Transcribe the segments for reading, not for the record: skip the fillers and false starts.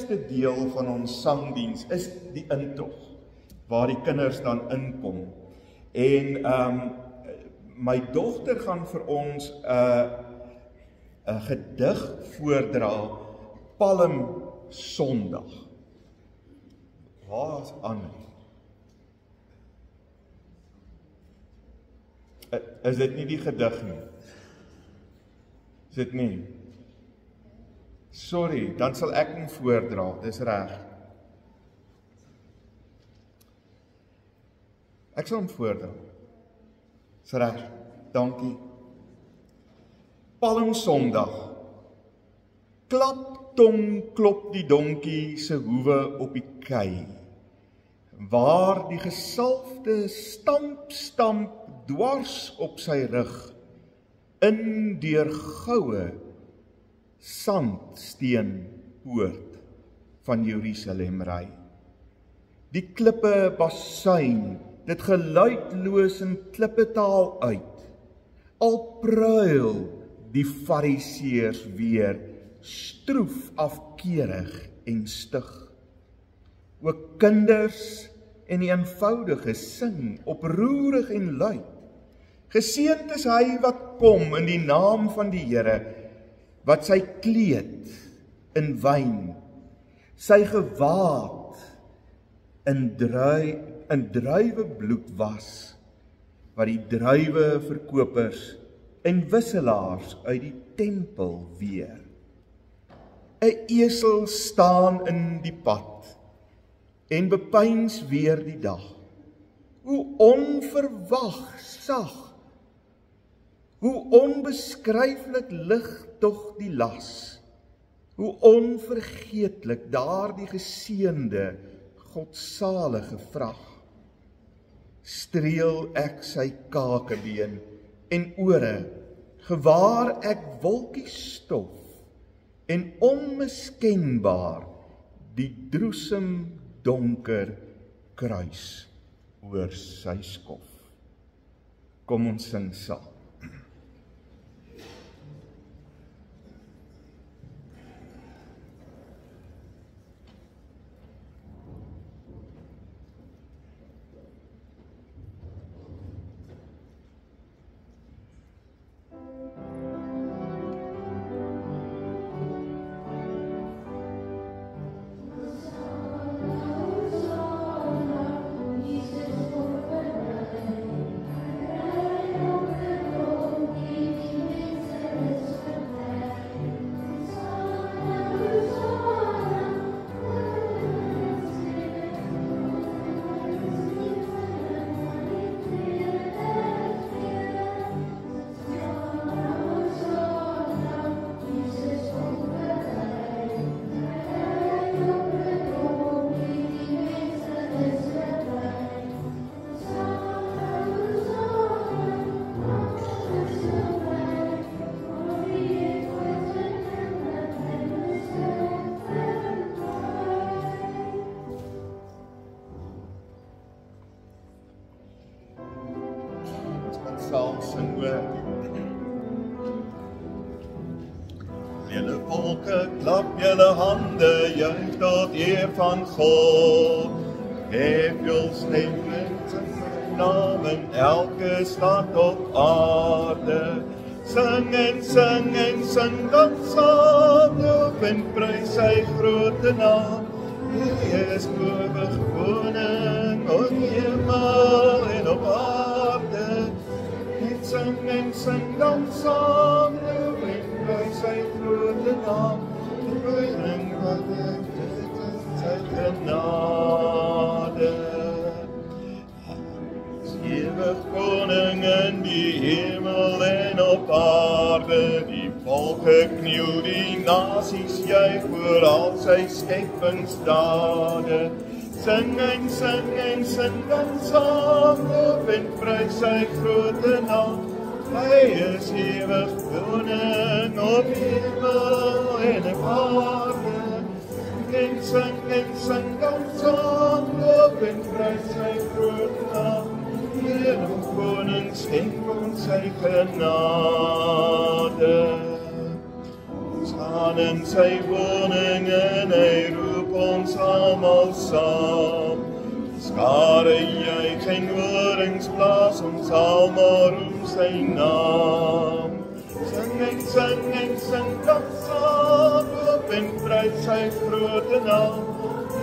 eerste deel van ons sangdiens is die intog, waar die kinders dan inkom. En my dogter gaan vir ons 'n gedig voordra, Palm Sondag. Waar is Anne? Is dit nie die gedig nie? Is dit nie? Sorry, dan sal ek nie voordra, dis reg. Ek sal hom voordra. Dis reg, dankie. Palm Sondag. Klaptong klop die donkie se hoewe op die kei, waar die gesalfde stamp dwars op sy rug, in deur goue sandsteen poort van Jerusalem ry. Die klippe basuin dit geluidloos in klippetaal uit, al pruil die fariseërs weer, stroef afkeurig en stug. Ook kinders en die eenvoudige sing oproerig en luid. Geseënd is hy wat kom in die naam van die Here, wat sy kleed in wyn, sy gewaad in druiwebloed was, wat die druiweverkopers en wisselaars uit die tempel weer. 'n esel staan in die pad en bepeins weer die dag. Hoe onverwag sag, hoe onbeskryflik lig tog die las, hoe onvergeetlik daardie geseënde godsalige vrag. Streel ek sy kakebeen en ore, gewaar ek wolkies stof, en onmiskenbaar die droesem donker kruis oor sy skof. Kom ons sing saam. Julle volke, klap julle hande, juich tot eer van God. Hef jul stem met zijn naam in elke stad op aarde. Sing en sing en sing dan saam, loop en prys sy grote naam. Hy is ewig koning op hemel en op aarde. Sing en sing dan saam, loop en prys sy grote naam. Die koning wat dit is sy genade. Hy is ewig koning in die hemel en op aarde. Die volke kniel, die nasies juich voor al sy skepingsdade. Sing en sing dan saam, loop en prys sy grote naam. Hy is ewig koning op hemel en op aarde. En sing dan saam, loop en prys sy grote naam. Ewig koning skenk ons sy genade. Ons gaan in sy woning en hy roep ons almal saam. Skare juig en horings blaas, ons almal roem sy naam. Sing en sing dan saam, loop en prys sy grote naam.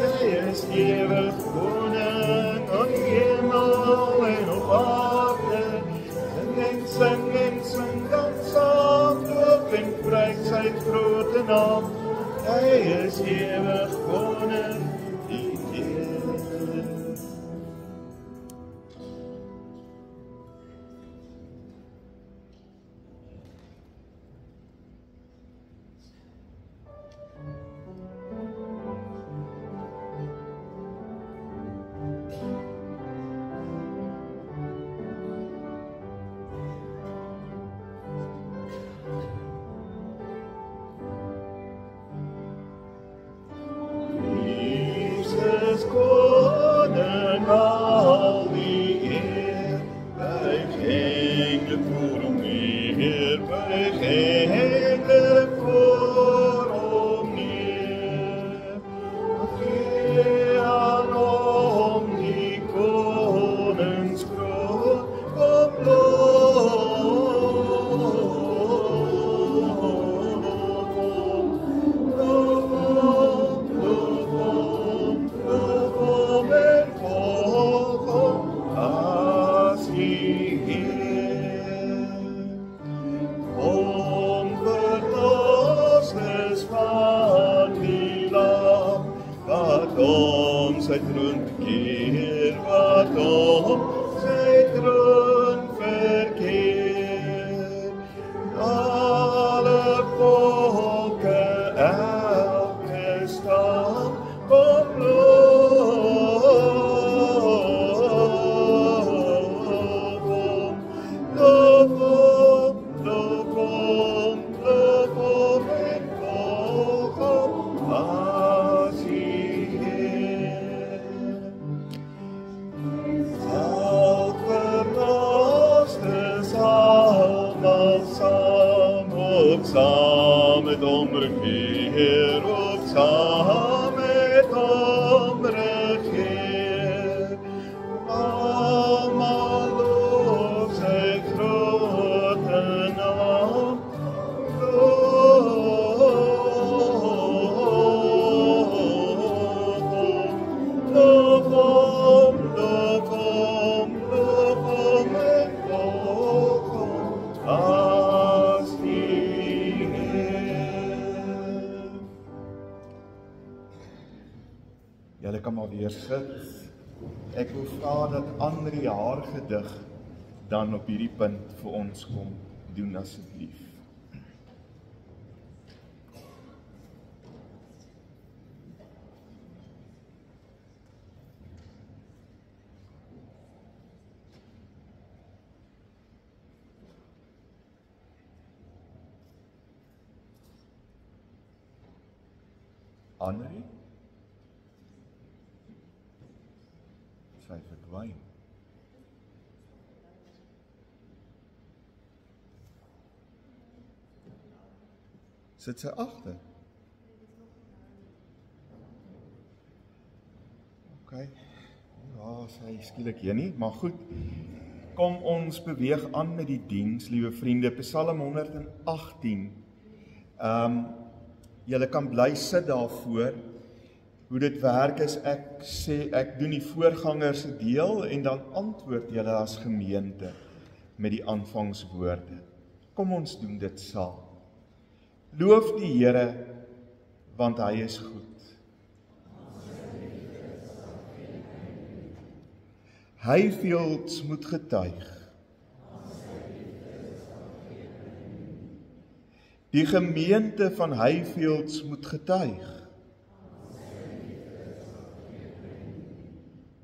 Jy is ewig koning aan die hemel en op aarde. Sing en sing dan saam, loop en prys sy grote naam. Hy is ewig koning die Heer. Koning al die eer, buig engele voor hom neer, buig engele voor hom neer. Gee aan hom die koningskroon, kom sy troon keer, wat om sy troon verkeer. Alle volke, elke stam, kom loof hom, loof hom, loof hom, loof hom en volg hom as saam met hom regeer, ook saam met hom regeer. Almal loof sy grote naam, loof hom, loof hom, loof hom, loof hom en volg hom as Julle kan maar weer sit. Ek wil vra dat Andri haar gedig dan op hierdie punt vir ons kom doen asseblief. Andri? Sy verdwyn. Sit sy agter? OK. Ja, sy skielik hier nie, maar goed. Kom ons beweeg aan met die diens, liewe vriende. Psalm 118. Julle kan bly sit daarvoor. Hoe dit werk is, ek doen die voorganger se deel en dan antwoord julle as gemeente met die aanvangswoorde. Kom ons doen dit saam. Loof die Here, want hy is goed. Highfields moet getuig. Die gemeente van Highfields moet getuig.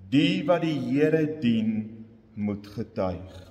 Die wat die Here dien, moet getuig.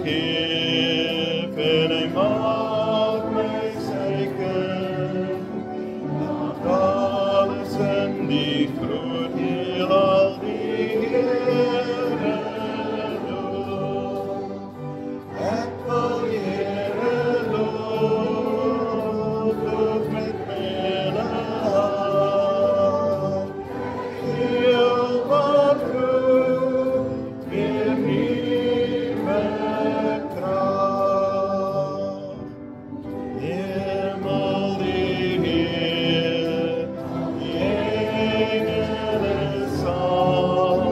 geef en hy maak my sy kind. Laat alles in die groot heelal die Here loof. Ek wil die Here loof, loof met myne hart. Heel wat goed, weer nieuwe kracht. Hemel die Heer, die engelen saam,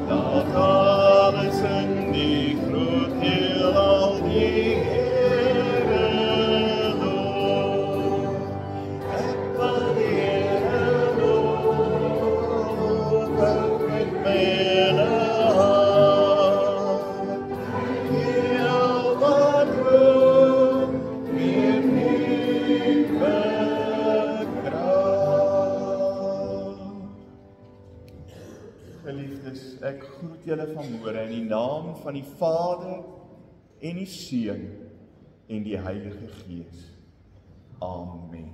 laat alles in die groot heelal die Here loof. Ek wil die Here loof, met myne hart. Heel wat goed, weer nieuwe kracht. Geliefdes, ek groet julle vanmôre in die naam van die Vader en die Seun en die Heilige Gees. Amen.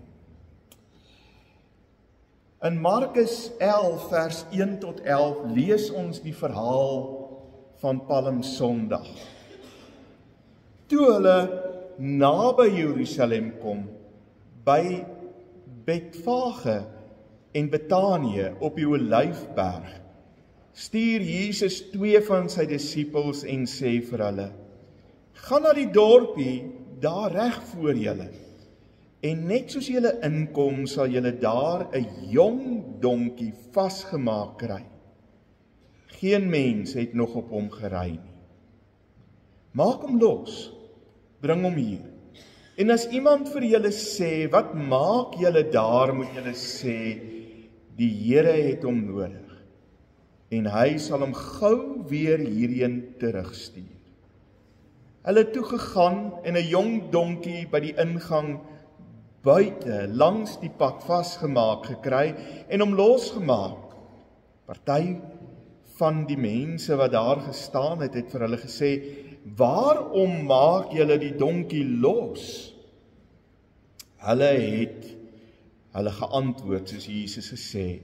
In Markus 11 vers 1 tot 11 lees ons die verhaal van Palmsondag. Toe hulle naby Jerusalem kom, by Betfage en Betanië op die Olyfberg, stuur Jesus 2 van sy disippels en sê vir hulle: Gaan na die dorpie daar reg voor julle, en net soos julle inkom, sal julle daar 'n jong donkie vasgemaak kry. Geen mens het nog op hom gery nie. Maak hom los, bring hom hier. En as iemand vir julle sê, wat maak julle daar, moet julle sê, die Here het hom nodig, en hy sal hom gou weer hierheen terugstuur. Hulle het toe gegaan en 'n jong donkie by die ingang buite langs die pad vasgemaak gekry en hom losgemaak. Party van die mense wat daar gestaan het, het vir hulle gesê: Waarom maak julle die donkie los? Hulle het geantwoord soos Jesus gesê het.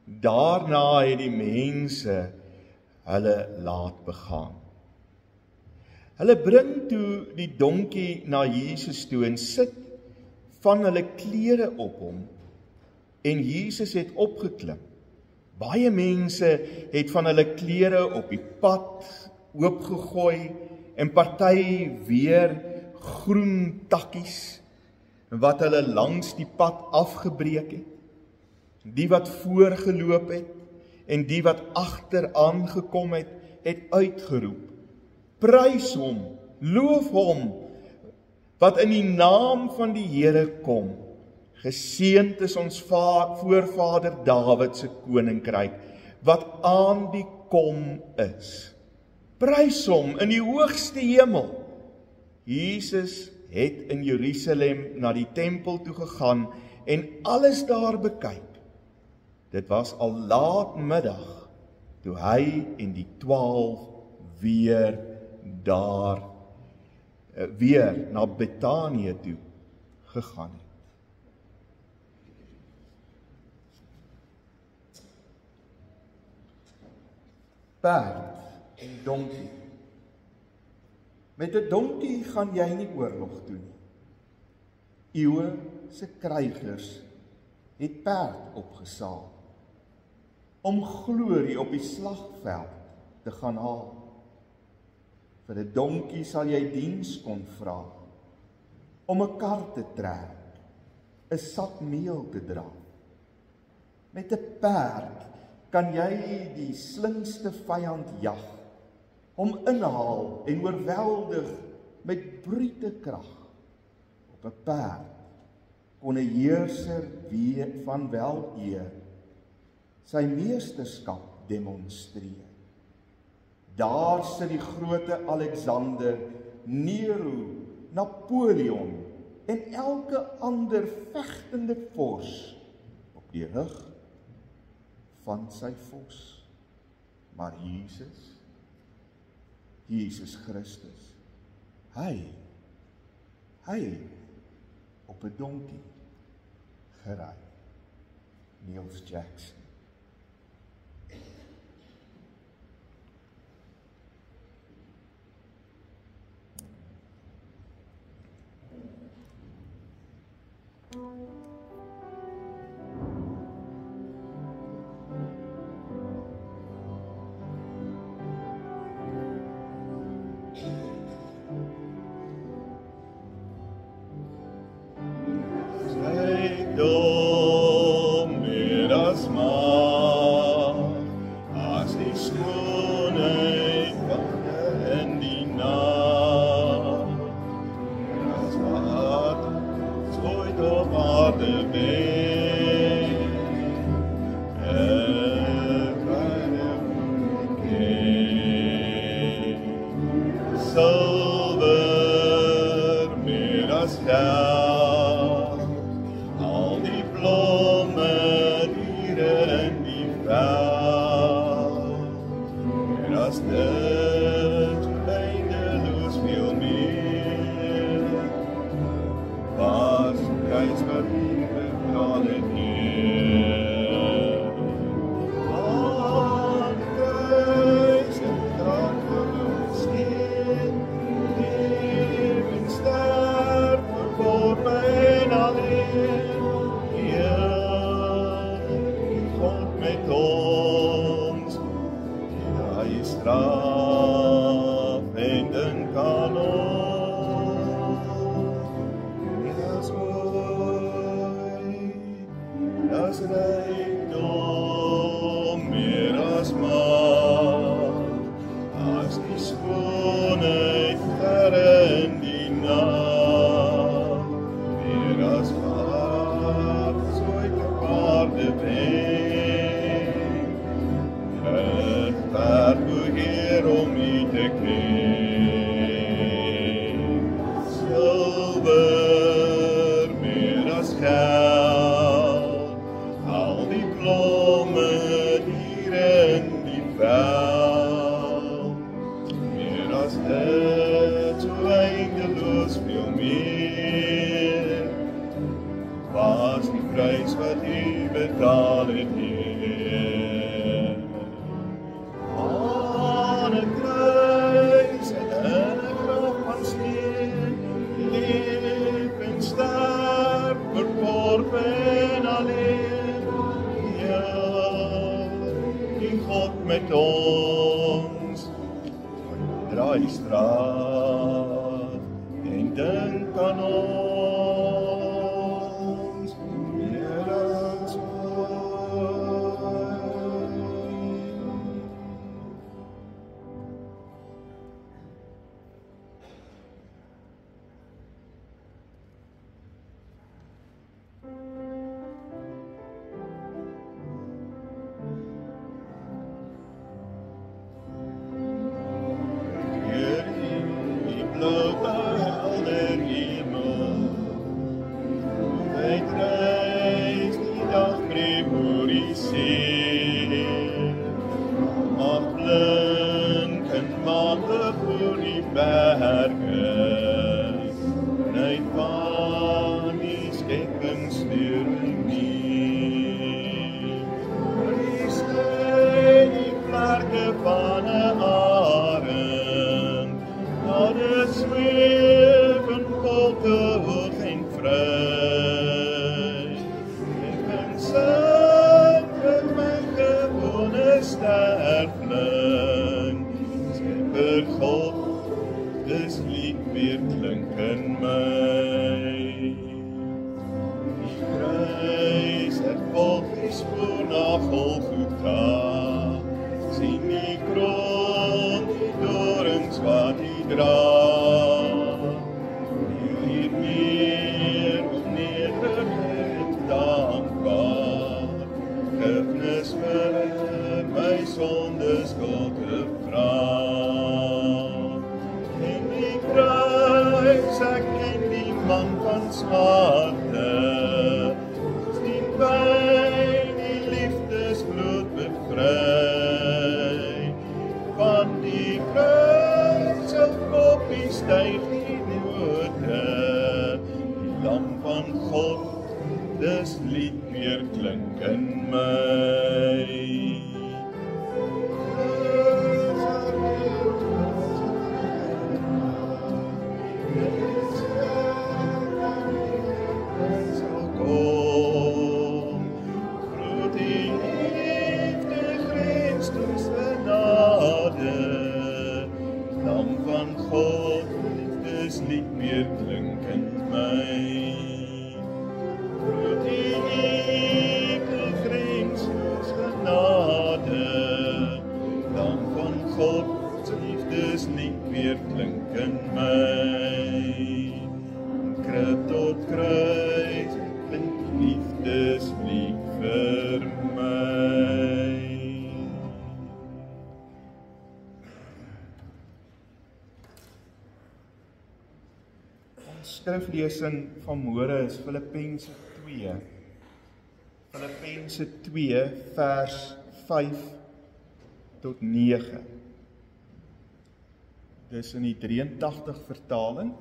Daarna het die mense hulle laat begaan. Hulle bring toe die donkie na Jesus toe en sit van hulle klere op hom, en Jesus het opgeklim. Baie mense het van hulle klere op die pad oopgegooi en party weer groen takkies wat hulle langs die pad afgebreek het. Die wat voorgeloop het en die wat agteraan gekom het, het uitgeroep: Prys hom, loof hom, wat in die naam van die Here kom. Geseënd is ons voorvader Dawid se koninkryk, wat aan die kom is. Prys hom in die hoogste hemel. Jesus het in Jerusalem na die tempel toe gegaan en alles daar bekyk. Dit was al laatmiddag, toe hy en die 12 weer na Betanië toe gegaan het. Perd en donkie. Met 'n donkie gaan jy nie oorlog toe nie. Eeue se krygers het perd opgesaal om glorie op die slagveld te gaan haal. Vir 'n donkie sal jy diens kon vra, om 'n kar te trek, 'n sak meel te dra. Met 'n perd kan jy die slinkste vyand jag, hom inhaal en oorweldig met brute krag. Op 'n perd kon 'n heerser van wel eer sy meesterskap demonstreer. Daar sit die groote Alexander, Nero, Napoleon en elke ander vegtende vors op die rug van sy vos. Maar Jesus Jesus Christus. Hy op 'n donkie gery. Niels Jackson. Van die kruis wie styg die note, die lam van God, dis lied weer klink in my. Lied weer klink in my. Groot die liefde, grensoos genade, Lam van God, se liefdeslied weer klink in my. Krib tot kruis, klink liefdeslied vir my. Skriflesing van môre is Filippense 2. Filippense 2 vers 5 tot 9. Dis in die 83 vertaling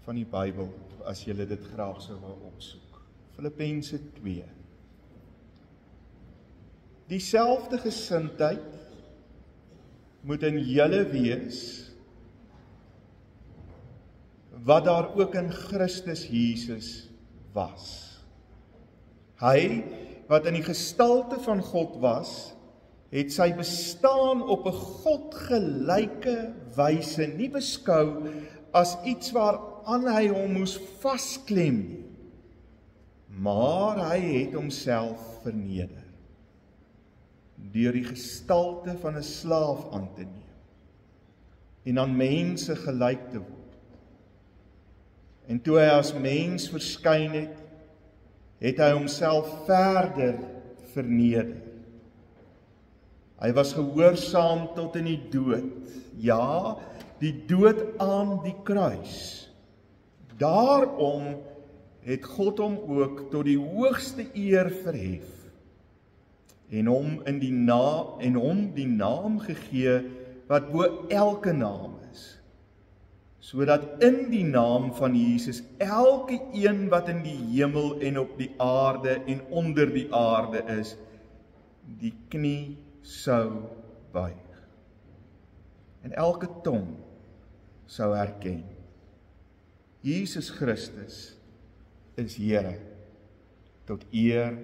van die Bybel, as julle dit graag sou wil opsoek. Filippense 2. Dieselfde gesindheid moet in julle wees, wat daar ook in Christus Jesus was. Hy, wat in die gestalte van God was, het sy bestaan op 'n godgelyke wyse nie beskou as iets waaraan hy hom moes vasklem nie, maar hy het homself verneder, deur die gestalte van 'n slaaf aan te neem, en aan mense gelyk te word. En toe hy as mens verskyn het, het hy homself verder verneder. Hy was gehoorsaam tot in die dood, ja, die dood aan die kruis. Daarom het God hom ook tot die hoogste eer verhef, en hom die naam gegee wat bo elke naam is, sodat in die naam van Jesus elke een wat in die hemel en op die aarde en onder die aarde is, die knie sou buig. En elke tong sou erken, Jesus Christus is Here, tot eer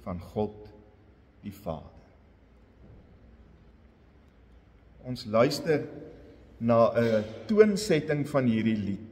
van God die Vader. Ons luister na 'n toonsetting van hierdie lied.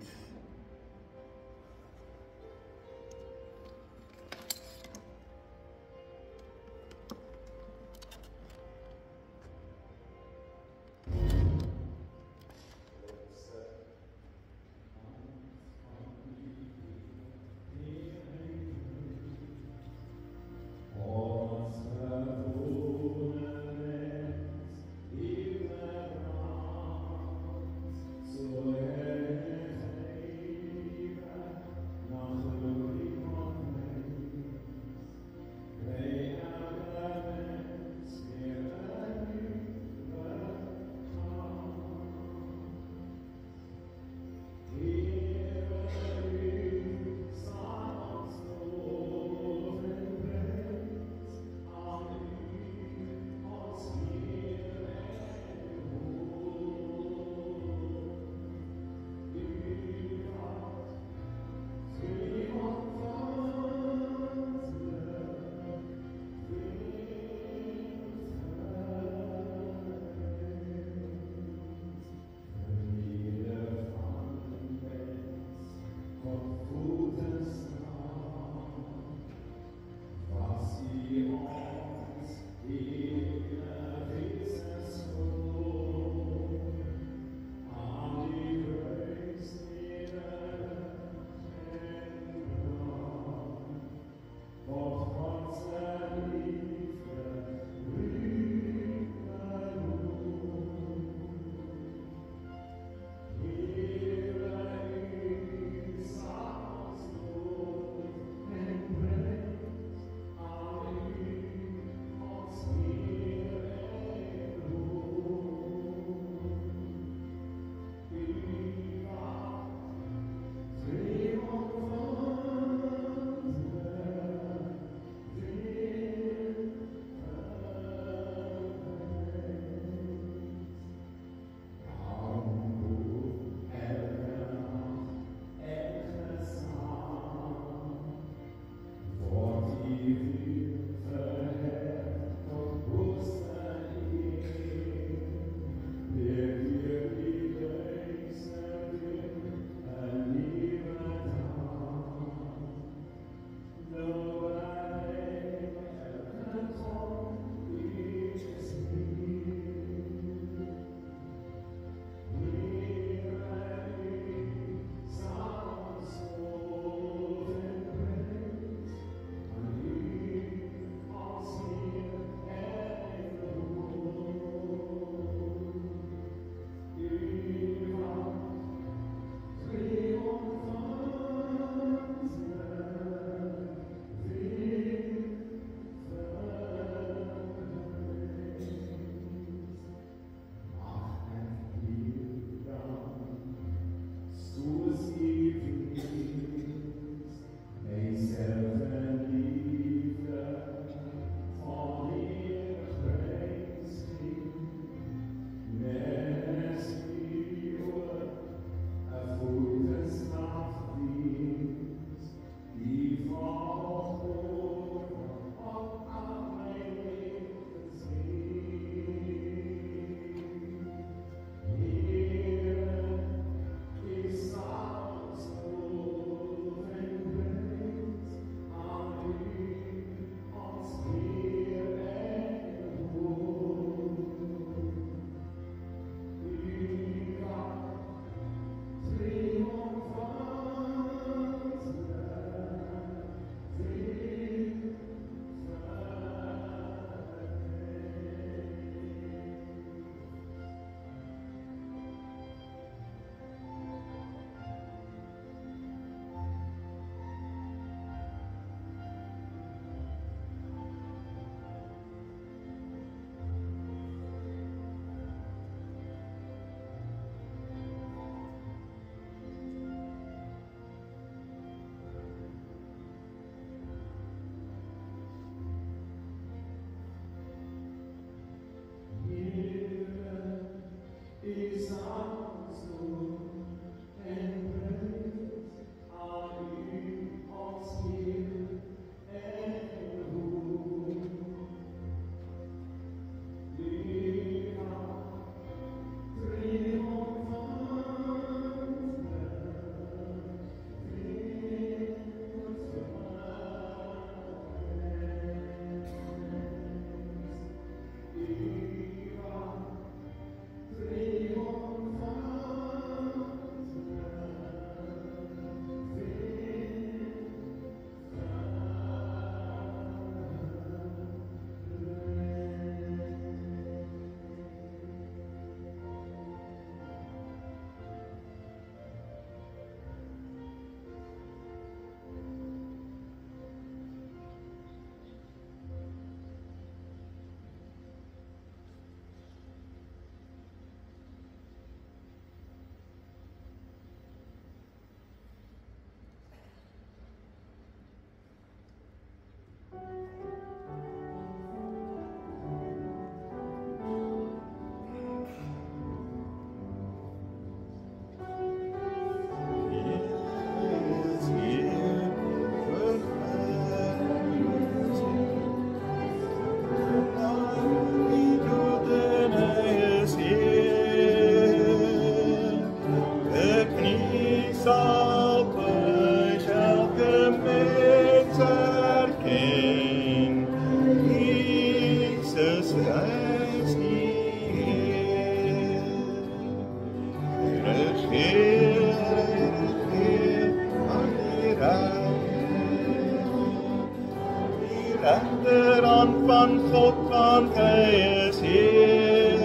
van God, want hy is Heer.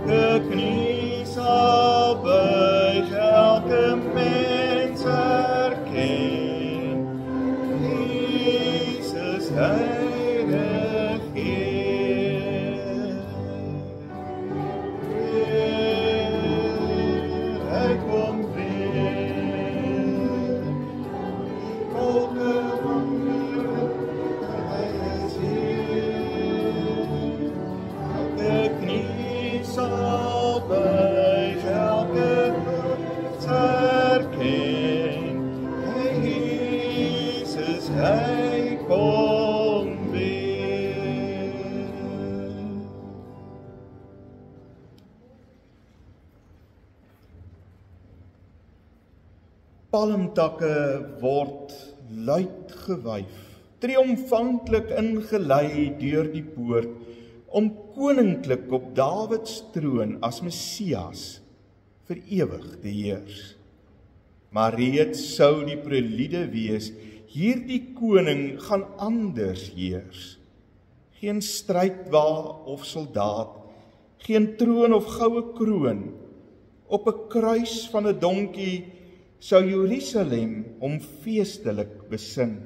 De knie sal buig, elke mens erken, Jesus, hy regeer. Hy kom weer, volke van hy is Heer. Elke knie sal buig, elke mens erken, Jesus, hy kom weer. Palmtakke word luid gewuif, triomfantlik ingelei deur die poort, om koninklik op Dawids troon as Messias vir ewig te heers. Maar reeds sou die prelude wees, hierdie koning gaan anders heers. Geen strydwa of soldaat, geen troon of goue kroon, op 'n kruis van 'n donkie sou Jerusalem hom feestelik besing.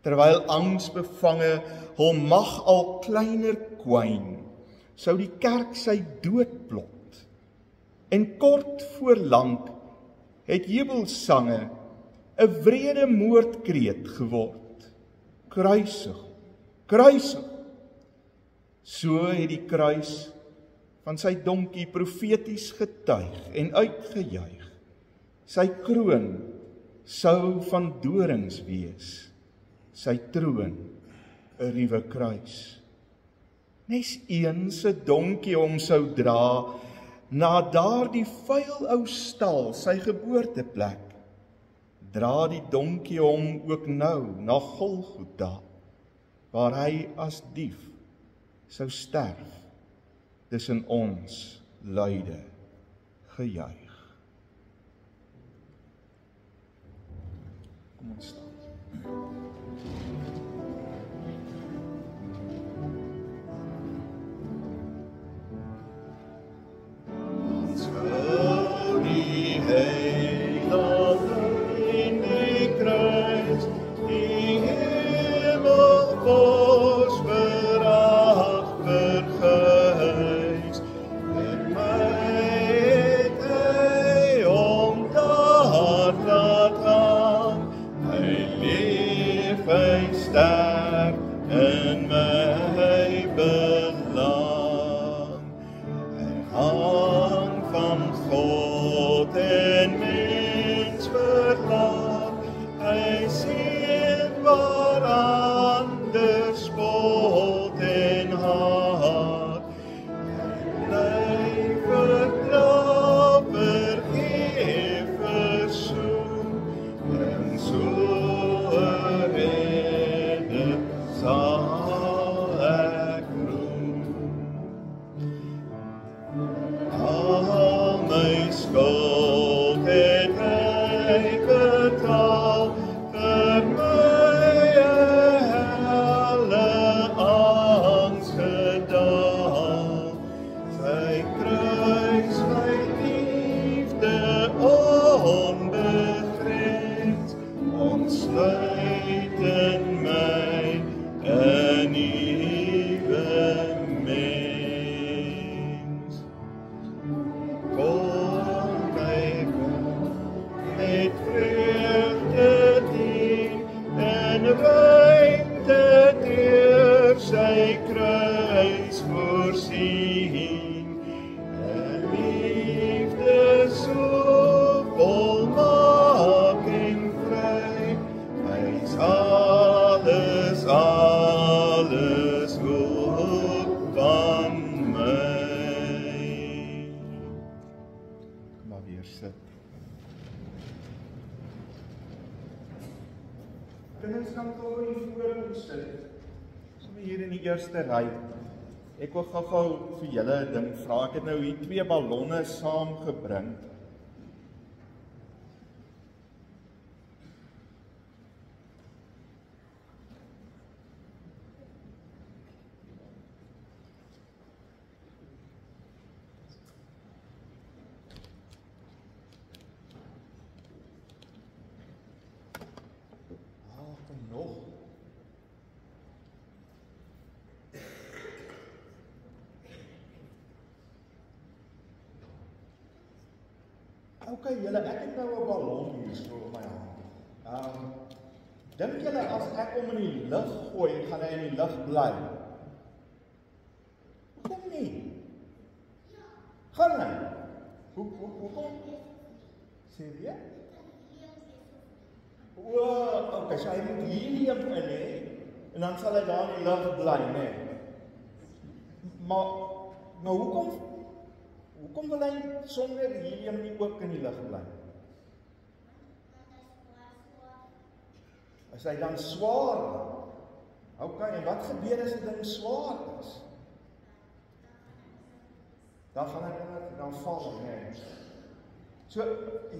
Terwyl angsbevange hul mag al kleiner kwyn, sou die kerk sy dood plot. En kort voor lank het jubelsange 'n wrede moordkreet geword. Kruisig, kruisig. So het die kruis van sy donkie profeties getuig en uitgejuig. Sy kroon sou van dorings wees, sy troon 'n ruwe kruis. Nes een se donkie hom sou dra, na daardie vuil ou stal sy geboorteplek, dra die donkie hom ook nou na Golgotha, waar hy as dief sou sterf, tussen ons luide gejuig. Kom ons staan. Kinders kan gou hier voor ons sit. Sommer hier in die eerste ry. Ek wil gou vir julle 'n ding vra. Ek het nou hier 2 ballonne saamgebring. Okay, julle, ek het nou 'n ballon hier so op my hand. Dink julle as ek hom in die lug gooi, gaan hy in die lug bly? Hoekom nie? Gaan hy? Hoekom? Sê weer? Okay, so hy moet helium in hê, en dan sal hy daar in die lug bly, nee. Maar hoekom wil hy sonder helium nie ook in die lug bly? Is hy dan swaar? Okay, en wat gebeur as 'n ding swaar is? Dan gaan hy dan val, nee. So,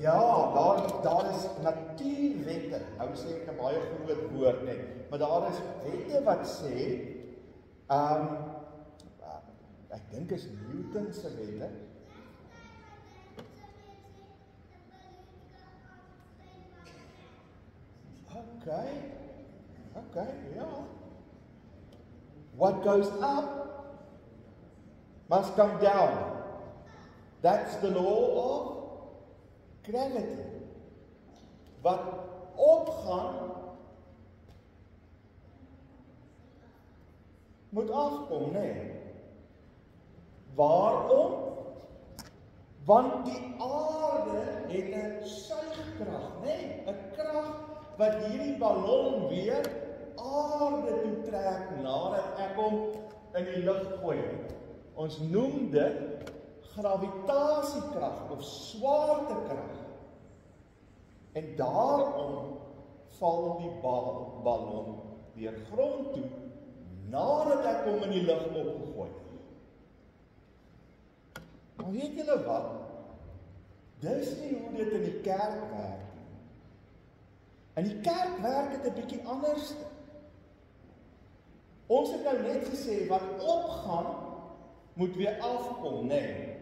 ja, daar is natuurwette. Nou sê ek 'n baie groot woord net, maar daar is wette wat sê, ek dink is Newton se wette. Okay, ja. What goes up must come down. That's the law of gravity. Wat opgaan moet afkom, nee. Waarom? Want die aarde het 'n suigkrag, nee, 'n krag wat hierdie ballon weer aarde toe trek nadat ek hom in die lug gooi. Ons noem dit gravitasie-krag of swaartekrag. En daarom val die ballon weer grond toe nadat ek hom in die lug opgegooi het. Maar weet julle wat? Dis nie hoe dit in die kerk werk. In die kerk werk dit 'n bietjie anders. Ons het nou net gesê wat opgaan moet weer afkom, nee.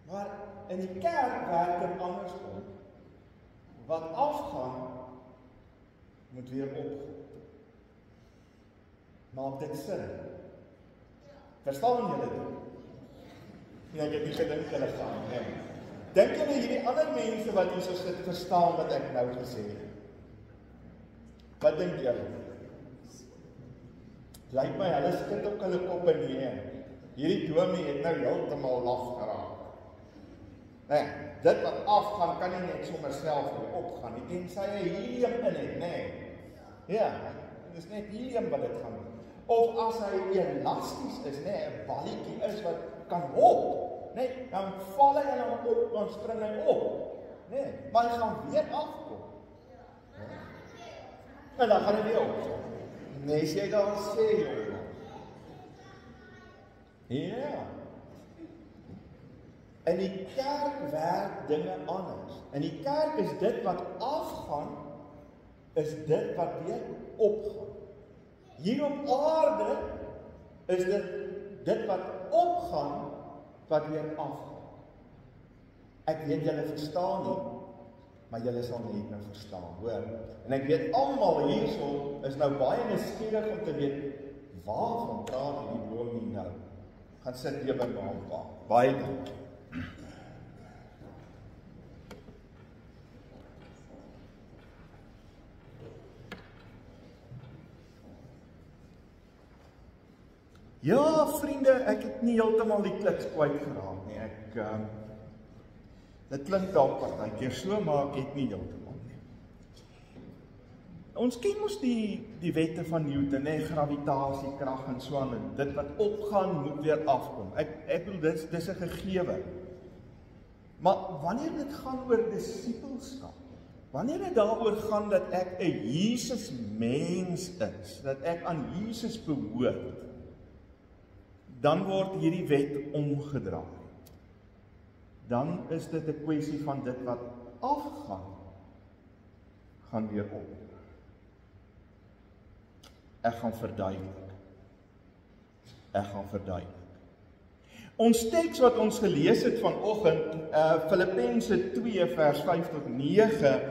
Maar in die kerk werk dit andersom. Wat afgaan moet weer opgaan. Maak dit sin? Verstaan julle dit? Ja, ek het nie gedink julle gaan, nee. Dink julle hierdie ander mense wat hier so sit verstaan wat ek nou gesê het? Wat dink julle? Lyk my hulle skud ook hulle koppe neer. Hierdie dominee het nou heeltemal laf geraak. Nee, dit wat afgaan kan nie net sommer self weer opgaan nie, tensy hy helium in het, nee. Ja, dit is net helium wat dit gaan doen. Of as hy elasties is, nee, 'n balletjie is wat kan hop. Nee, dan val hy en dan spring hy op. Nee, maar hy gaan weer afkom. Nee. En dan gaan hy weer op. Nee, as jy daar sê, jongen. Ja. In die kerk werk dinge anders. In die kerk is dit wat afgaan, is dit wat weer opgaan. Hier op aarde is dit wat opgaan, wat weer afgaan. Ek weet julle verstaan nie, maar julle sal net nou verstaan, hoor. En ek weet almal hierso is nou baie nuuskierig om te weet waarvan praat die dominee nou. Gaan sit hier by my pa. Baie dankie. Ja, vriende, ek het nie heeltemal die kliks kwyt geraak nie. Dit klink dalk partykeer so, maar ek het nie heeltemal nie. Ons ken mos die wette van Newton, gravitasiekrag en so aan, en dit wat opgaan moet weer afkom. Ek bedoel, dis 'n gegewe. Maar wanneer dit gaan oor disippelskap, wanneer dit daaroor gaan dat ek 'n Jesus mens is, dat ek aan Jesus behoort, dan word hierdie wet omgedraai. Dan is dit 'n kwessie van dit wat afgaan, gaan weer op. Ek gaan verduidelik. Ons teks wat ons gelees het vanoggend, Filippense 2 vers 5 tot 9,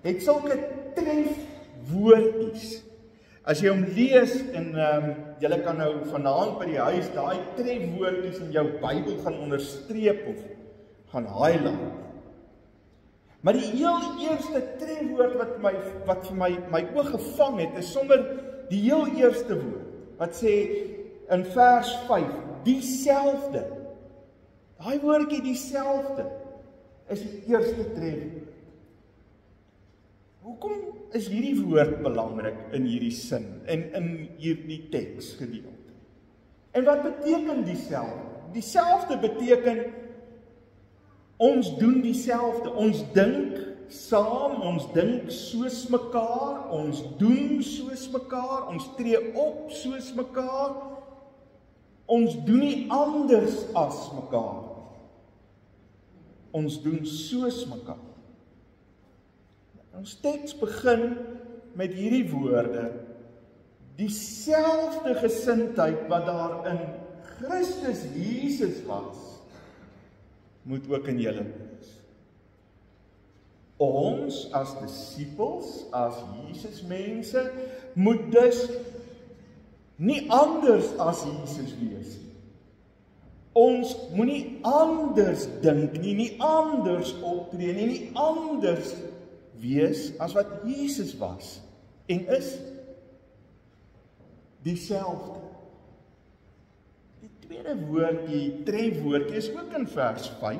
het sulke trefwoordjies. As jy hom lees en jy kan nou vanaand by die huis daai trefwoordjies in jou Bybel gaan onderstreep of gaan highlight. Maar die heel eerste trefwoord wat vir my oog gevang het, is sommer die heel eerste woord, wat sê in vers 5, dieselfde. Daai woordjie dieselfde is die eerste trefwoord. Hoekom is hierdie woord belangrik in hierdie sin en in hierdie teksgedeelte? En wat beteken dieselfde? Dieselfde beteken ons doen dieselfde, ons dink saam, ons dink soos mekaar, ons doen soos mekaar, ons tree op soos mekaar, ons doen nie anders as mekaar. Ons doen soos mekaar. Ons teks begin met hierdie woorde, dieselfde gesindheid wat daar in Christus Jesus was, moet ook in julle wees. Ons as disippels, as Jesus mense, moet dus nie anders as Jesus wees. Ons moenie anders dink nie, nie anders optree nie, nie anders wees as wat Jesus was en is. Dieselfde. Die tweede woordjie, trefwoordjie, is ook in vers 5.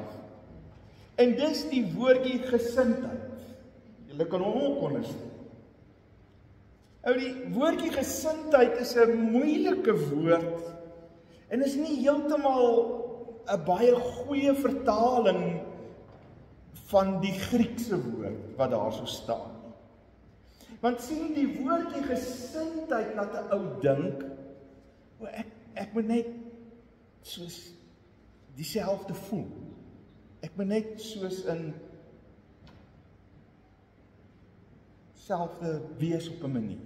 En dis die woordjie gesindheid. Julle kan hom ook onderstel. Die woordjie gesindheid is 'n moeilike woord en is nie heeltemal 'n baie goeie vertaling van die Griekse woord wat daar so staan. Want sien, die woordjie gesindheid laat 'n ou dink, ek moet net soos dieselfde voel. Ek moet net soos in selfde wees op 'n manier.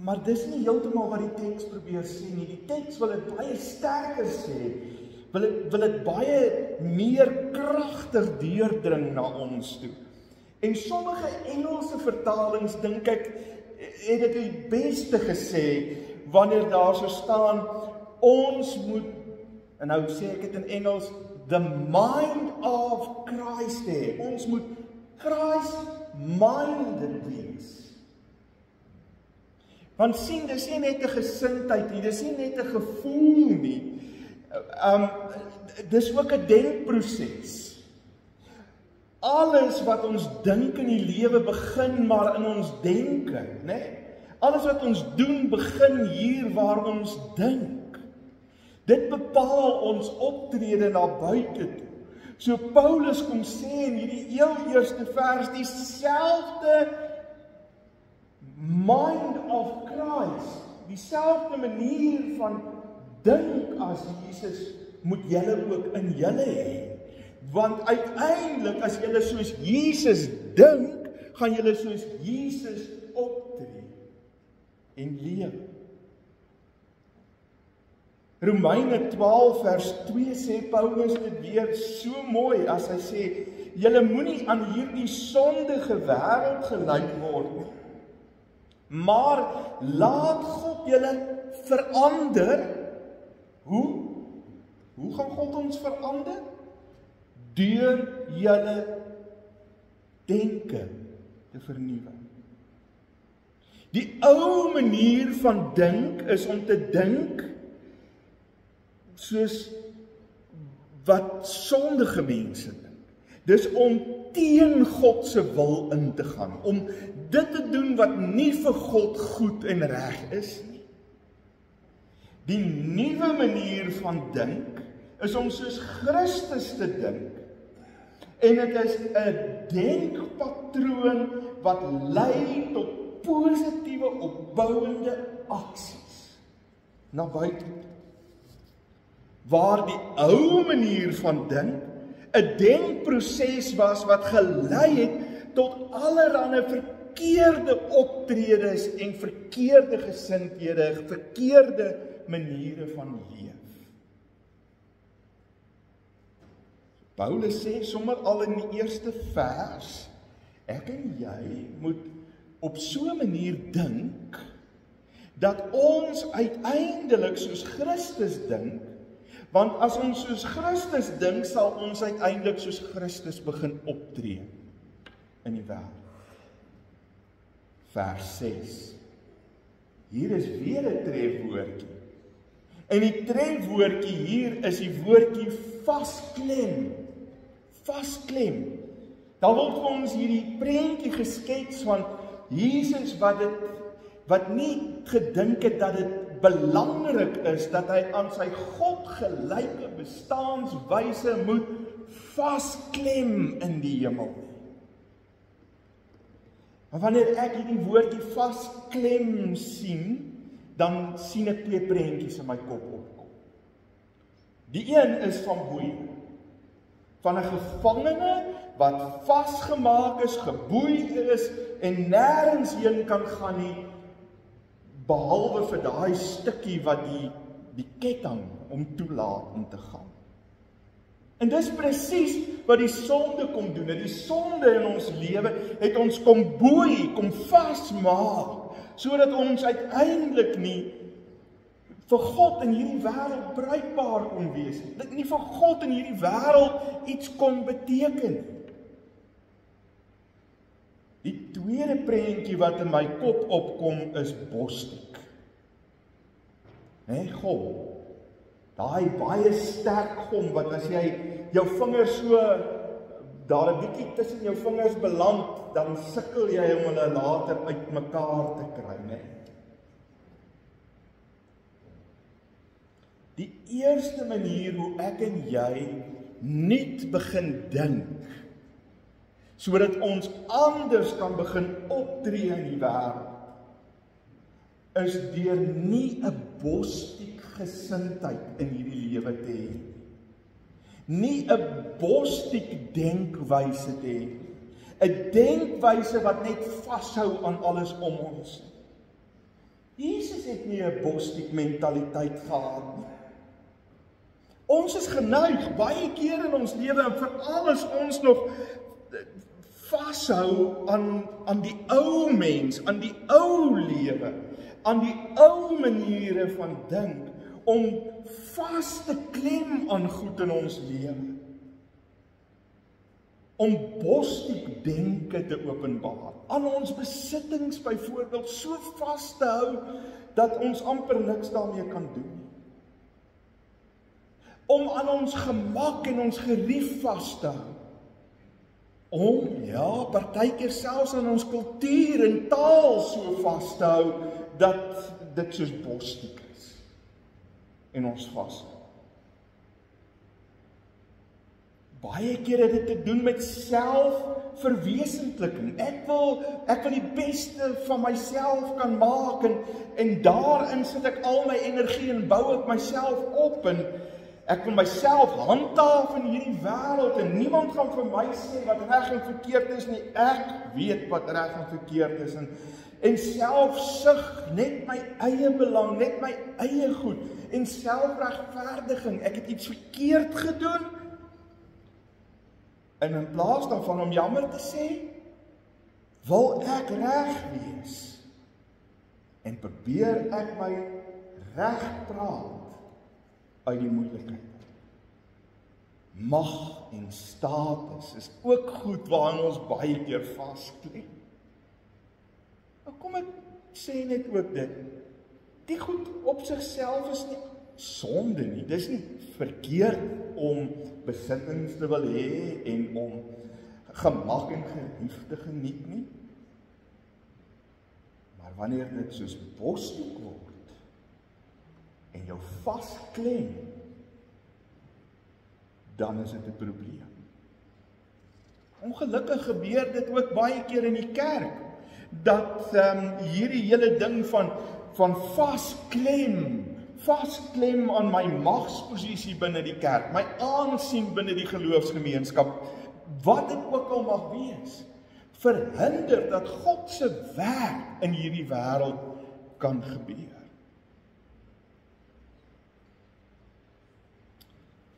Maar dis nie heeltemal wat die teks probeer sê nie. Die teks wil dit baie sterker sê. Wil dit baie meer kragtig deurdring na ons toe. En sommige Engelse vertalings, dink ek, het dit die beste gesê, wanneer daar so staan, ons moet, en nou sê ek dit in Engels, the mind of Christ hê. Ons moet Christ-minded wees. Want sien, dis nie net 'n gesindheid nie, dis nie net 'n gevoel nie. Dis ook 'n denkproses. Alles wat ons dink in die lewe begin maar in ons denke, né? Alles wat ons doen begin hier waar ons dink. Dit bepaal ons optrede na buite toe. So Paulus kom sê in hierdie heel eerste vers, dieselfde mind of Christ, dieselfde manier van dink as Jesus, moet julle ook in julle hê. Want uiteindelik, as julle soos Jesus dink, gaan julle soos Jesus optree en leef. Romeine 12 vers 2 sê Paulus dit weer so mooi as hy sê, julle moenie aan hierdie sondige wêreld gelyk word nie, maar laat God julle verander. Hoe gaan God ons verander? Deur julle denke te vernuwe. Die ou manier van dink is om te dink soos wat sondige mense dink. Dis om teen God se wil in te gaan, om dit te doen wat nie vir God goed en reg is nie. Die nuwe manier van dink is om soos Christus te dink. En dit is 'n denkpatroon wat lei tot positiewe opbouende aksies na buite. Waar die ou manier van dink 'n denkproses was wat gelei het tot allerlei verkeerde optredes en verkeerde gesindhede, verkeerde maniere van leef. Paulus sê sommer al in die eerste vers, ek en jy moet op so 'n manier dink, dat ons uiteindelik soos Christus dink, Want as ons soos Christus dink, sal ons uiteindelik soos Christus begin optree in die wêreld. Vers 6. Hier is weer 'n trefwoordjie. En die trefwoordjie hier is die woordjie vasklem. Vasklem. Daar word vir ons hierdie prentjie geskets van Jesus wat nie gedink het dat dit belangrik is dat hy aan sy godgelyke bestaanswyse moet vasklem in die hemel. Maar wanneer ek hierdie woordjie vasklem sien, dan sien ek twee prentjies in my kop opkom. Die een is van boei, van 'n gevangene wat vasgemaak is, geboei is en nêrens heen kan gaan nie, behalwe vir daai stukkie wat die ketting om toelaat om te gaan. En dis presies wat die sonde kom doen. Die sonde in ons lewe het ons kom boei, kom vasmaak, sodat ons uiteindelik nie vir God in hierdie wêreld bruikbaar kon wees. Dat nie vir God in hierdie wêreld iets kon beteken. Die tweede prentjie wat in my kop opkom is bosstiek. Gom. Daai baie sterk gom wat as jy jou vingers so daar 'n bietjie tussen jou vingers beland, dan sukkel jy om hulle later uitmekaar te kry, né? Die eerste manier hoe ek en jy nuut begin dink, sodat ons anders kan begin optree in die wêreld, is deur nie 'n bosstiek gesindheid in hierdie lewe te hê. Nie 'n bosstiek denkwyse te hê. 'n denkwyse wat net vashou aan alles om ons. Jesus het nie 'n bosstiek mentaliteit gehad nie. Ons is geneig baie keer in ons lewe en veral as ons nog vashou aan die ou mens, aan die ou lewe, aan die ou maniere van dink, om vas te klem aan goed in ons lewe. Om bosstiek denke te openbaar. Aan ons besittings byvoorbeeld so vas te hou, dat ons amper niks daarmee kan doen. Om aan ons gemak en ons gerief vas te hou. Om, partykeer selfs aan ons kultuur en taal so vas te hou, dat dit soos bosstiek is. En ons vashou. Baie keer het dit te doen met selfverwesenlikking. Ek wil die beste van myself kan maak en daarin sit ek al my energie en bou ek myself op en ek wil myself handhaaf in hierdie wêreld en niemand gaan vir my sê wat reg en verkeerd is nie. Ek weet wat reg en verkeerd is en selfsug, net my eie belang, net my eie goed en selfregverdiging. Ek het iets verkeerd gedoen. En in plaas daarvan om jammer te sê, wil ek reg wees. En probeer ek my reg praat uit die moeilikheid. Mag en status is ook goed waaraan ons baie keer vasklem. Kom ek sê net ook dit. Die goed op sigself is nie sonde nie. Dis nie verkeerd om besittings te wil hê en om gemak en gerief te geniet nie. Maar wanneer dit soos bosstiek word en jou vasklem, dan is dit 'n probleem. Ongelukkig gebeur dit ook baie keer in die kerk, dat hierdie hele ding van vasklem aan my magsposisie binne die kerk, my aansien binne die geloofsgemeenskap, wat dit ook al mag wees, verhinder dat God se werk in hierdie wêreld kan gebeur.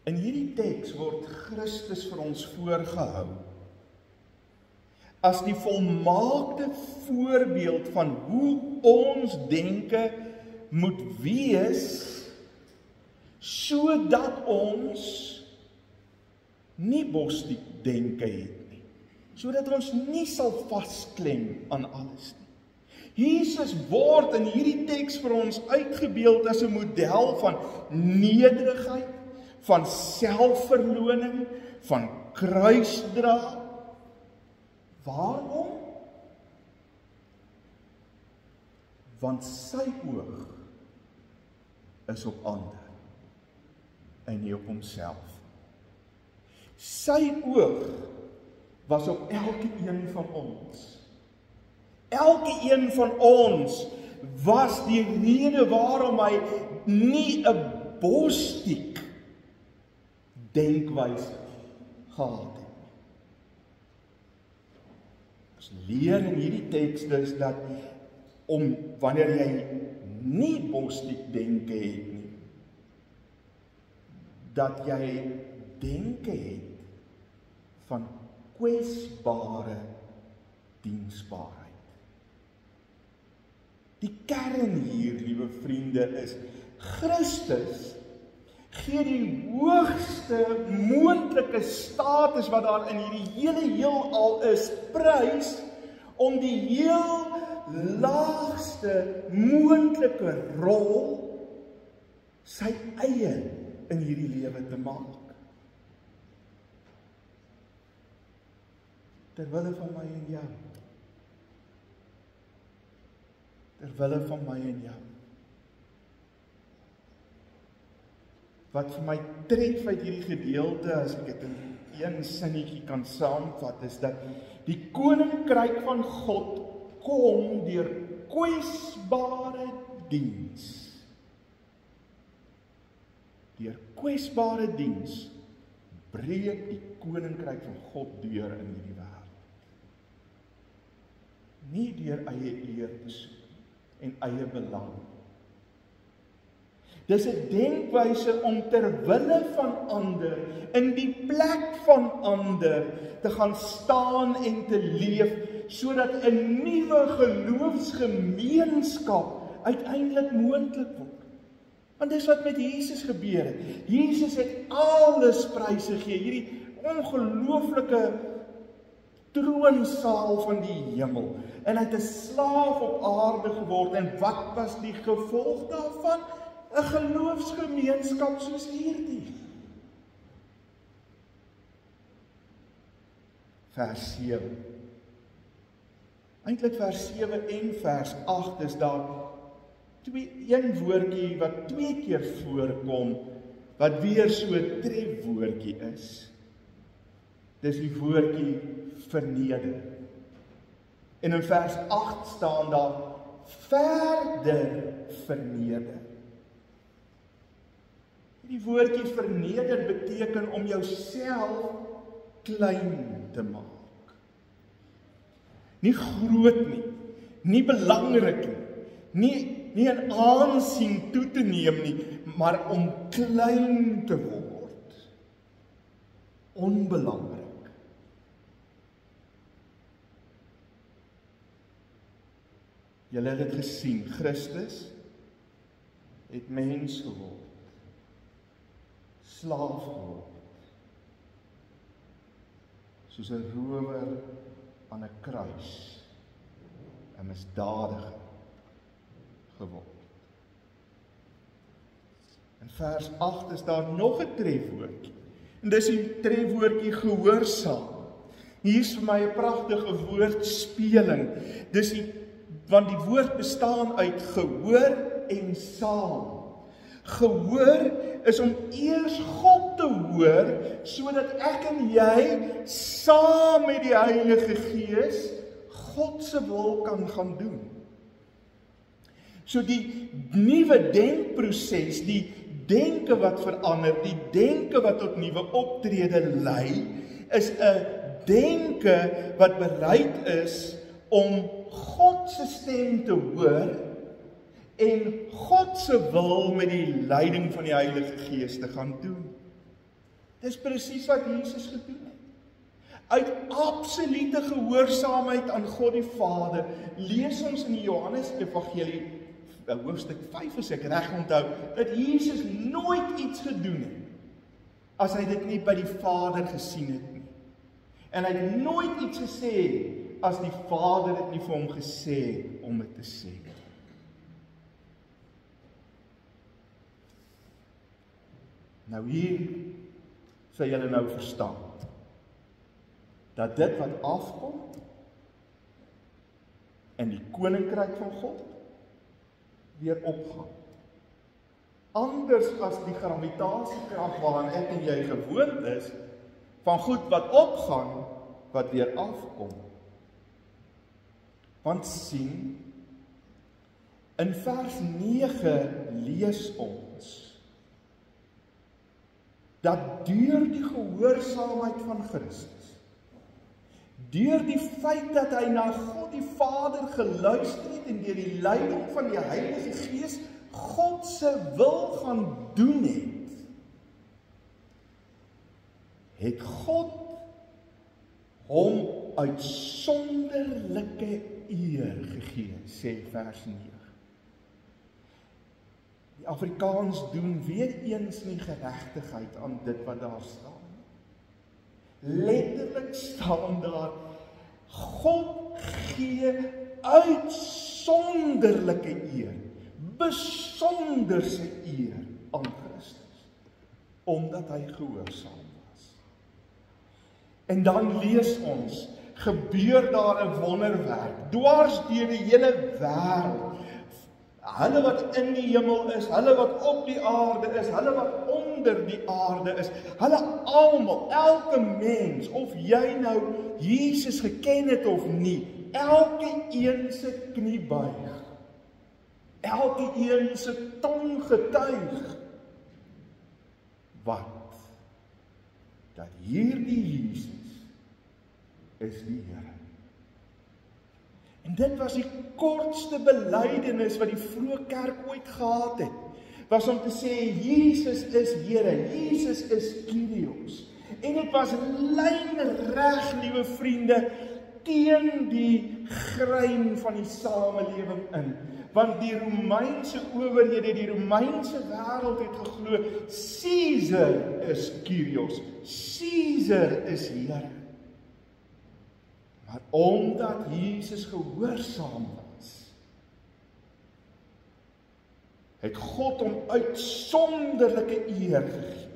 In hierdie teks word Christus vir ons voorgehou as die volmaakte voorbeeld van hoe ons denke moet wees sodat ons nie bosdiek denke het nie, sodat ons nie sal vasklem aan alles nie. Jesus word in hierdie teks vir ons uitgebeeld as 'n model van nederigheid, van selfverloning, van kruisdra. Waarom? Want sy oog is op ander en nie op homself. Sy oog was op elke een van ons. Elke een van ons was die rede waarom hy nie 'n bosdiek denkwyse gehad het. Ons leer in hierdie teks dus dat wanneer jy nie bosdiek denke het nie, dat jy denke het van kwesbare diensbaarheid. Die kern hier, liewe vriende, is Christus gee die hoogste moontlike status wat daar in hierdie hele heelal is, prys om die heel laagste moontlike rol sy eie in hierdie lewe te maak. Terwille van my en jou. Terwille van my en jou. Wat vir my tref uit hierdie gedeelte, as ek dit in een sinnetjie kan saamvat, is dat die koninkryk van God kom deur kwesbare diens. Deur kwesbare diens breek die koninkryk van God deur in hierdie wêreld. Nie deur eie eer te soek en eie belang. Dis 'n denkwyse om terwille van ander, in die plek van ander, te gaan staan en te leef, sodat 'n nuwe geloofsgemeenskap uiteindelik moontlik word. Want dis wat met Jesus gebeur het. Jesus het alles prys gegee, hierdie ongelooflike troonsaal van die hemel. En hy het 'n slaaf op aarde geword. En wat was die gevolg daarvan? 'n geloofsgemeenskap soos hierdie. Vers 7. Eintlik vers 7 en vers 8 is daar een woordjie wat 2 keer voorkom, wat weer so 'n trefwoordjie is. Dis die woordjie verneder. En in vers 8 staan daar verder verneder. Die woordjie verneder beteken om jouself klein te maak. Nie groot nie, nie belangrik nie, nie in aansien toe te neem nie, maar om klein te word. Onbelangrik. Julle het dit gesien, Christus het mens geword. Slaaf geword, soos 'n rower aan 'n kruis, 'n misdadiger geword. In vers 8 is daar nog 'n trefwoordjie, en dis die trefwoordjie gehoorsaam. Hier is vir my 'n pragtige woordspeling, want die woord bestaan uit gehoor en saam. Gehoor is om eers God te hoor, sodat ek en jy saam met die Heilige Gees God se wil kan gaan doen. So die nuwe denkproses, die denke wat verander, die denke wat tot nuwe optrede lei, is 'n denke wat bereid is om God se stem te hoor en God se wil met die leiding van die Heilige Gees te gaan doen. Dis presies wat Jesus gedoen het. Uit absolute gehoorsaamheid aan God die Vader, lees ons in die Johannes Evangelie hoofstuk 5 as ek reg onthou, dat Jesus nooit iets gedoen het, as hy dit nie by die Vader gesien het nie. En hy het nooit iets gesê, as die Vader dit nie vir hom gesê het, om dit te sê. Nou hier, sal julle nou verstaan, dat dit wat afkom, in die koninkryk van God, weer opgaan. Anders as die gravitasiekrag waaraan ek en jy gewoond is, van goed wat opgaan, wat weer afkom. Want sien, in vers 9 lees ons, dat deur die gehoorsaamheid van Christus, deur die feit dat hy na God die Vader geluister het en deur die leiding van die Heilige Gees God se wil gaan doen het God hom uitsonderlike eer gegee, sê vers 9. Die Afrikaans doen weer eens nie geregtigheid aan dit wat daar staan. Letterlik staan daar, God gee uitsonderlike eer, besonderse eer aan Christus, omdat hy gehoorsaam was. En dan lees ons, gebeur daar 'n wonderwerk, dwars deur die hele wêreld. Hulle wat in die hemel is, hulle wat op die aarde is, hulle wat onder die aarde is, hulle almal, elke mens, of jy nou Jesus geken het of nie, elke een se knie buig, elke een se tong getuig, wat? Dat hierdie Jesus is die Here. En dit was die kortste belydenis wat die vroeë kerk ooit gehad het, was om te sê, Jesus is Here, Jesus is Kyrios. En dit was lynreg, liewe vriende, teen die grein van die samelewing in. Want die Romeinse owerhede, die Romeinse wêreld het geglo, Caesar is Kyrios, Caesar is Here. Maar omdat Jesus gehoorsaam was, het God hom uitsonderlike eer gegee.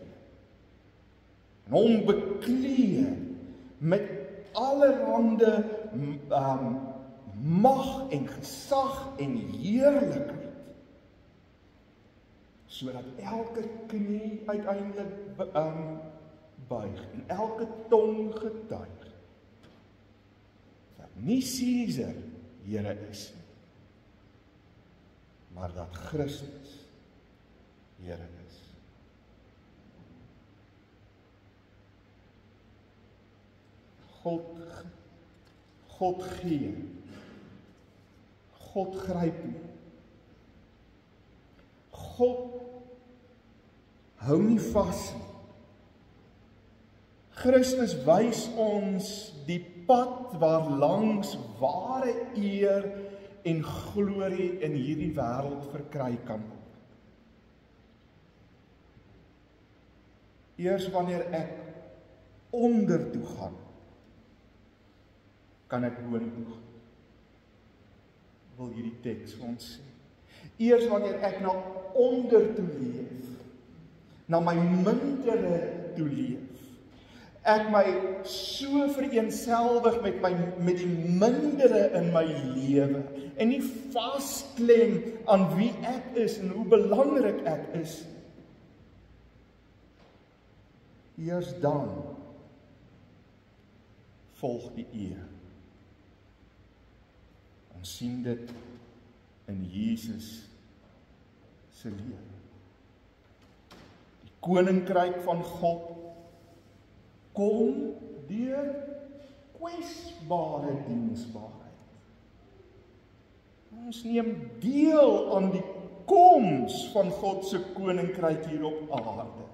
En hom beklee met allerhande mag en gesag en heerlikheid, sodat elke knie uiteindelik buig en elke tong getuig, nie Caesar Here is nie, maar dat Christus Here is. God gee, God gryp nie, God hou nie vas nie. Christus wys ons die pad waar langs ware eer en glorie in hierdie wêreld verkry kan word. Eers wanneer ek ondertoe gaan, kan ek boontoe gaan, wil hierdie teks vir ons sê. Eers wanneer ek na ondertoe leef, na my mindere toe leef, ek my so vereenselwig met die mindere in my lewe en nie vasklem aan wie ek is en hoe belangrik ek is. Eers dan volg die eer. Ons sien dit in Jesus se lewe. Die koninkryk van God kom deur kwesbare diensbaarheid. Ons neem deel aan die koms van God se koninkryk hier op aarde.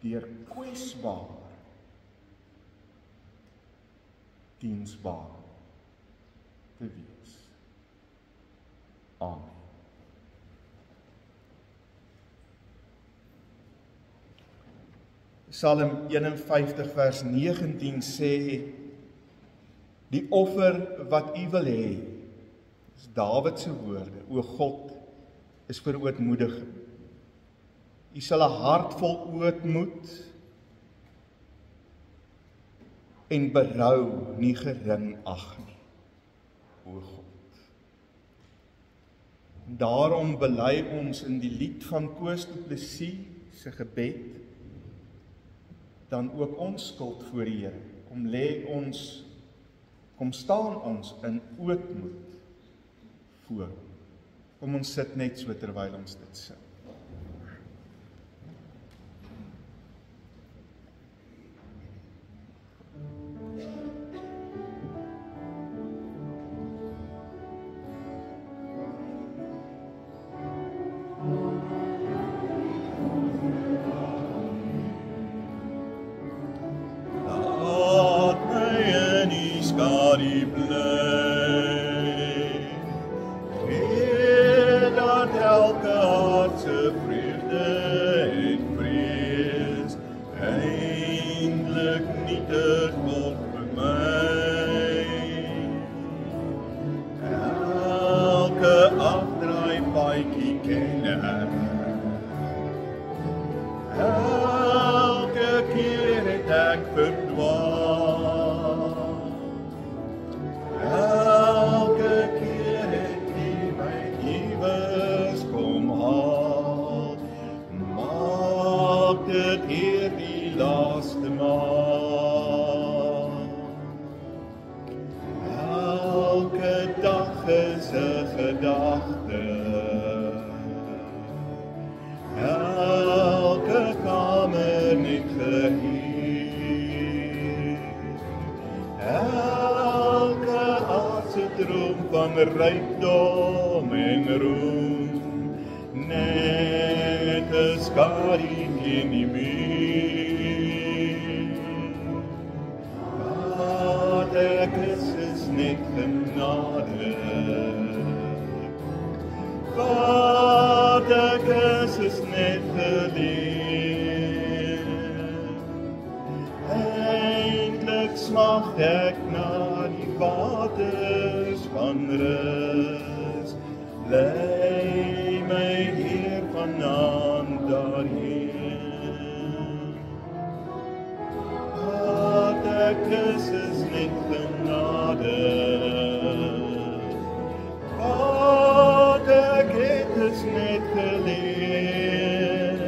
Deur kwesbaar, diensbaar te wees. Amen. Psalm 51 vers 19 sê, die offer wat u wil hê, is Dawid se woorde, o God, is vir ootmoediging. U sal 'n hart vol ootmoed en berou nie gering ag nie, o God. Daarom bely ons in die lied van Koos du Plessis se gebed, dan ook ons skuld voor die Here. Kom staan ons in ootmoed voor hom. Kom ons sit net so terwyl ons dit sing. Rykdom en roem, net 'n skadu in die muur. Wat ek is net genade. Wat ek is net geleer. Eindelijk smag ek na die waters van rus, lei my Heer vanaand daarheen. Wat ek is net genade. Wat ek het is net geleer.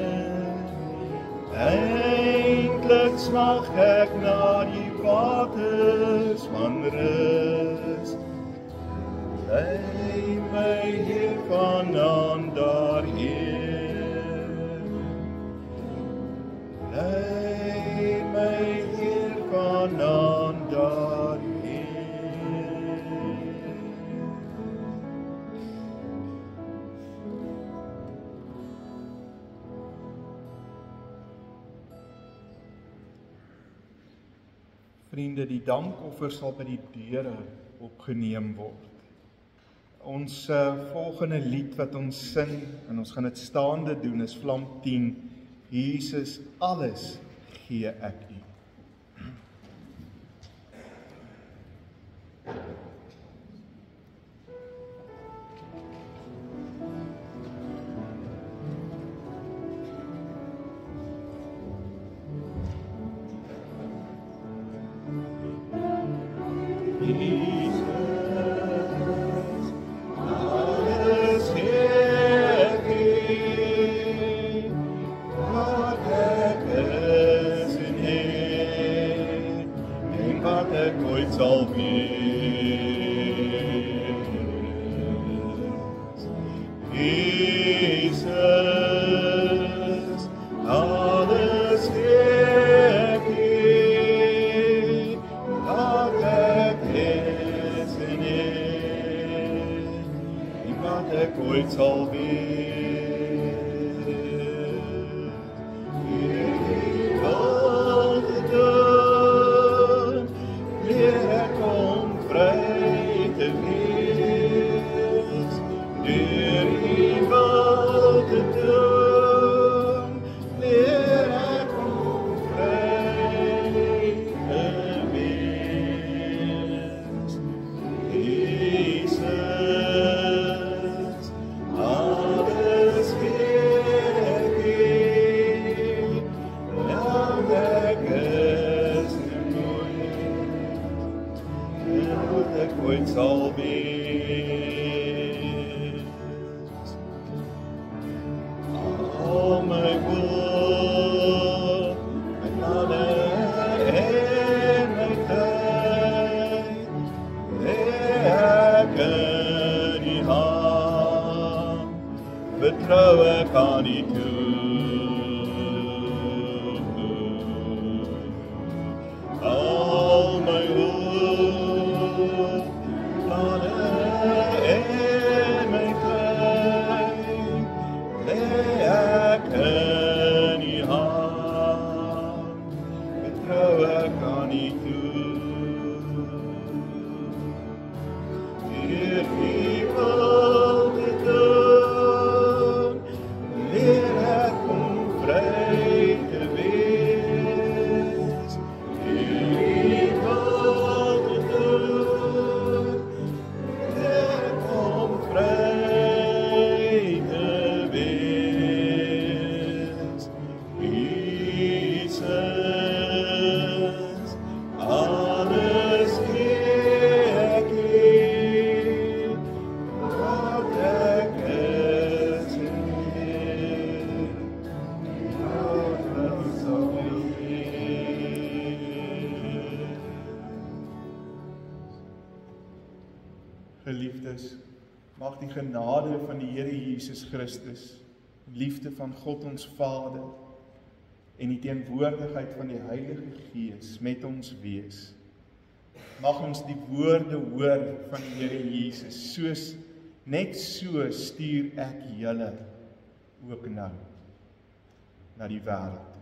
Eindelijk smag ek na die waters van rus, lei my Heer vanaand daarheen. Lei my Heer vanaand daarheen. Vriende, die dankoffer sal by die deure opgeneem word. Ons volgende lied wat ons sing, en ons gaan dit staande doen, is Vlam 10, Jesus, alles gee ek u. Kom ek is nooit, en wat ek ooit sal wees. Al my woord, my planne en my tyd, ek in die hand, vertrou ek aan die toe. Al my hoop, planne en my tyd, ek in die hand, vertrou ek aan die toe. Deur die wil te doen, leer ek om vry te wees. Deur die wil te doen, leer ek om vry te wees. Jesus, alles gee ek U, wat ek is in U, wat sal wees. Geliefdes, mag die genade van die Here Jesus Christus, liefde van God ons Vader en die teenwoordigheid van die Heilige Gees met ons wees. Mag ons die woorde hoor van die Here Jesus, net so stuur ek julle ook nou na die wêreld.